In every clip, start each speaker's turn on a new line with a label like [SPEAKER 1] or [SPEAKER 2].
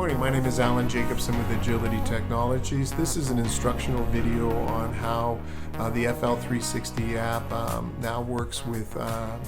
[SPEAKER 1] morning, my name is Alan Jacobson with Agility Technologies. This is an instructional video on how the FL360 app now works with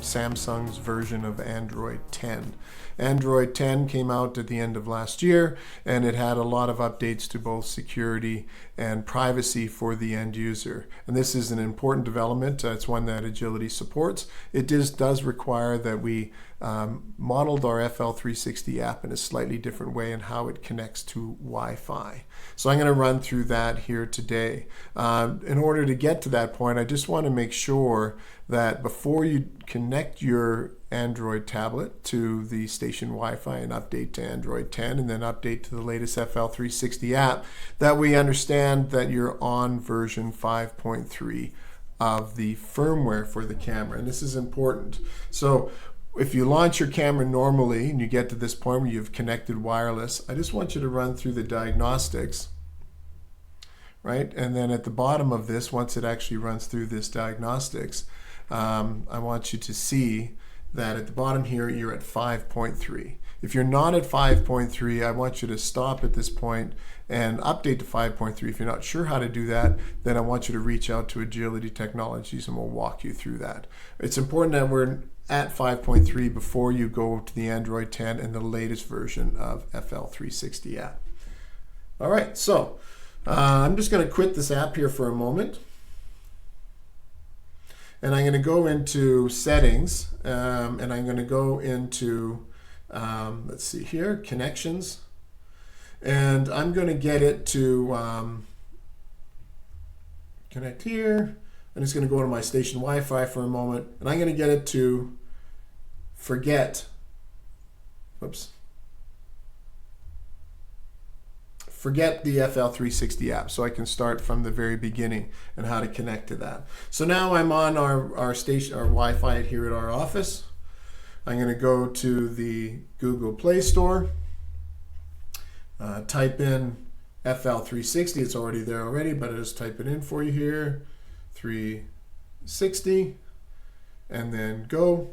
[SPEAKER 1] Samsung's version of Android 10. Android 10 came out at the end of last year, and it had a lot of updates to both security and privacy for the end user. And this is an important development. It's one that Agility supports. It does require that we modeled our FL360 app in a slightly different way in how it connects to Wi-Fi. So I'm going to run through that here today. In order to get to that point, I just want to make sure that before you connect your Android tablet to the station Wi-Fi and update to Android 10 and then update to the latest FL360 app, that we understand that you're on version 5.3 of the firmware for the camera. And this is important. So if you launch your camera normally and you get to this point where you've connected wireless, I just want you to run through the diagnostics, right? And then at the bottom of this, once it actually runs through this diagnostics, I want you to see that at the bottom here, you're at 5.3. If you're not at 5.3, I want you to stop at this point and update to 5.3. If you're not sure how to do that, then I want you to reach out to Agility Technologies and we'll walk you through that. It's important that we're at 5.3 before you go to the Android 10 and the latest version of FL360 app. All right, so I'm just going to quit this app here for a moment. And I'm going to go into settings, and I'm going to go into, let's see here, connections. And I'm going to get it to connect here. I'm just going to go to my station Wi-Fi for a moment, and I'm going to get it to forget the FL360 app, so I can start from the very beginning and how to connect to that. So now I'm on our station, our Wi-Fi here at our office. I'm going to go to the Google Play Store, type in FL360. It's already there already, but I'll just type it in for you here, 360, and then go.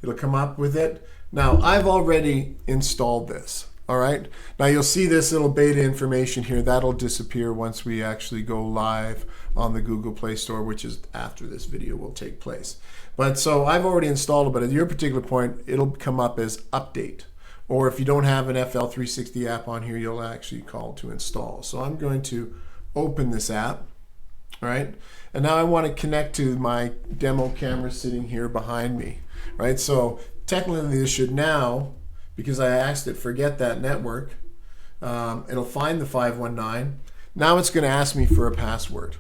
[SPEAKER 1] It'll come up with it. Now I've already installed this. All right, now you'll see this little beta information here. That'll disappear once we actually go live on the Google Play Store, which is after this video will take place. But so I've already installed it, but at your particular point, it'll come up as update. Or if you don't have an FL360 app on here, you'll actually call to install. So I'm going to open this app, all right? And now I want to connect to my demo camera sitting here behind me, right? So technically this should now, because I asked it forget that network, it'll find the 519. Now it's going to ask me for a password.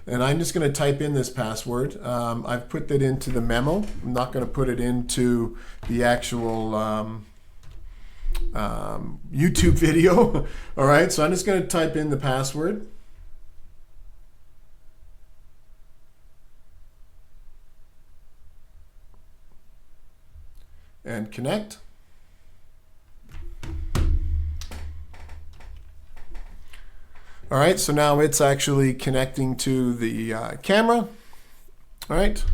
[SPEAKER 1] And I'm just going to type in this password. I've put that into the memo. I'm not going to put it into the actual YouTube video. All right, so I'm just going to type in the password. And connect. All right, so now it's actually connecting to the camera. All right,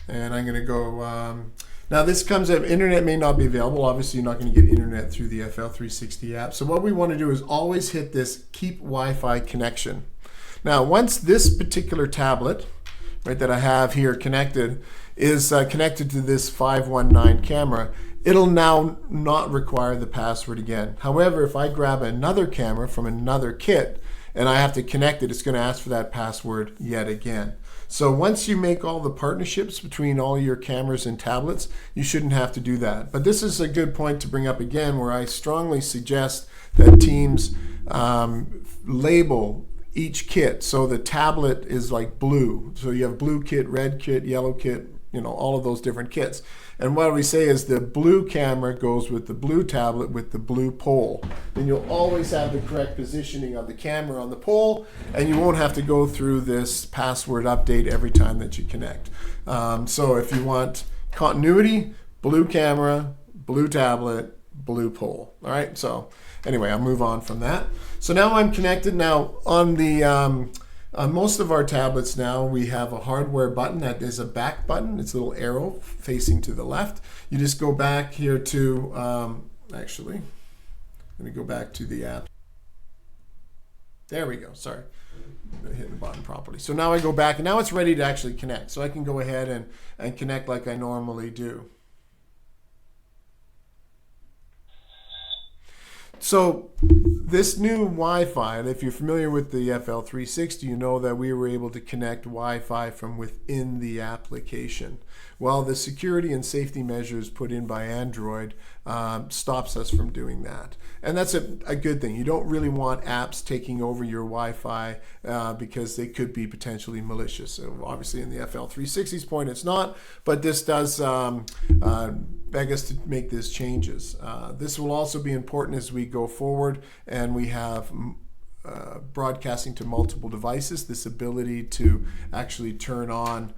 [SPEAKER 1] and I'm going to go. Now this comes up, internet may not be available. Obviously, you're not going to get internet through the FL360 app. So what we want to do is always hit this keep Wi-Fi connection. Now, once this particular tablet, right, that I have here connected is connected to this 519 camera, it'll now not require the password again. However, if I grab another camera from another kit and I have to connect it, it's going to ask for that password yet again. So once you make all the partnerships between all your cameras and tablets, you shouldn't have to do that. But this is a good point to bring up again, where I strongly suggest that teams label each kit. So the tablet is like blue. So you have blue kit, red kit, yellow kit, you know, all of those different kits. And what we say is the blue camera goes with the blue tablet with the blue pole. Then you'll always have the correct positioning of the camera on the pole, and you won't have to go through this password update every time that you connect. So if you want continuity, blue camera, blue tablet, blue pole. All right, so anyway, I'll move on from that. So now I'm connected. Now on the on most of our tablets now, we have a hardware button that is a back button. It's a little arrow facing to the left. You just go back here to actually, I'm going to go back to the app. There we go. Sorry, I hit the button properly. So now I go back, and now it's ready to actually connect. So I can go ahead and connect like I normally do. So this new Wi-Fi, and if you're familiar with the FL360, you know that we were able to connect Wi-Fi from within the application. Well, the security and safety measures put in by Android stops us from doing that. And that's a good thing. You don't really want apps taking over your Wi-Fi because they could be potentially malicious. So obviously in the FL360's point it's not, but this does beg us to make these changes. This will also be important as we go forward and we have broadcasting to multiple devices. This ability to actually turn on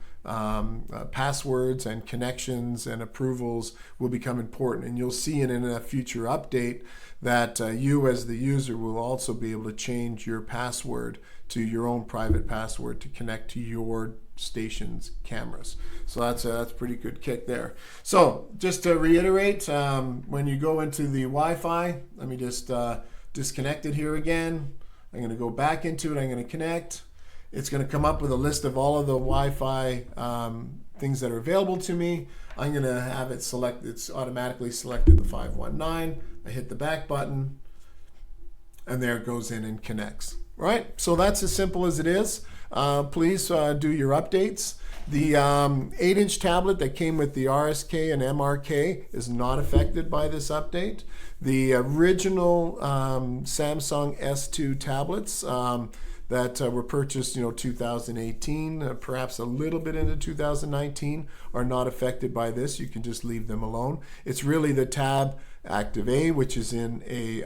[SPEAKER 1] passwords and connections and approvals will become important, and you'll see in a future update that you as the user will also be able to change your password to your own private password to connect to your station's cameras. So that's a pretty good kick there. So just to reiterate, when you go into the Wi-Fi, let me just disconnect it here again. I'm going to go back into it. I'm going to connect. It's going to come up with a list of all of the Wi-Fi things that are available to me. I'm going to have it select, it's automatically selected the 519. I hit the back button and there it goes in and connects. Right? So that's as simple as it is. Please do your updates. The 8-inch tablet that came with the RSK and MRK is not affected by this update. The original Samsung S2 tablets that were purchased, 2018, perhaps a little bit into 2019, are not affected by this. You can just leave them alone. It's really the Tab Active A, which is in a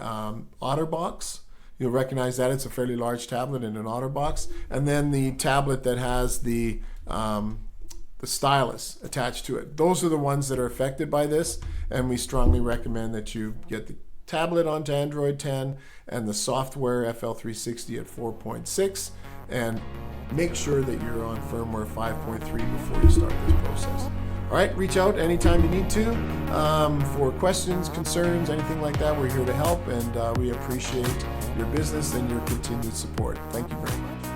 [SPEAKER 1] OtterBox. You'll recognize that it's a fairly large tablet in an OtterBox, and then the tablet that has the stylus attached to it. Those are the ones that are affected by this, and we strongly recommend that you get the tablet onto Android 10 and the software FL360 at 4.6, and make sure that you're on firmware 5.3 before you start this process. All right, reach out anytime you need to for questions, concerns, anything like that. We're here to help, and we appreciate your business and your continued support. Thank you very much.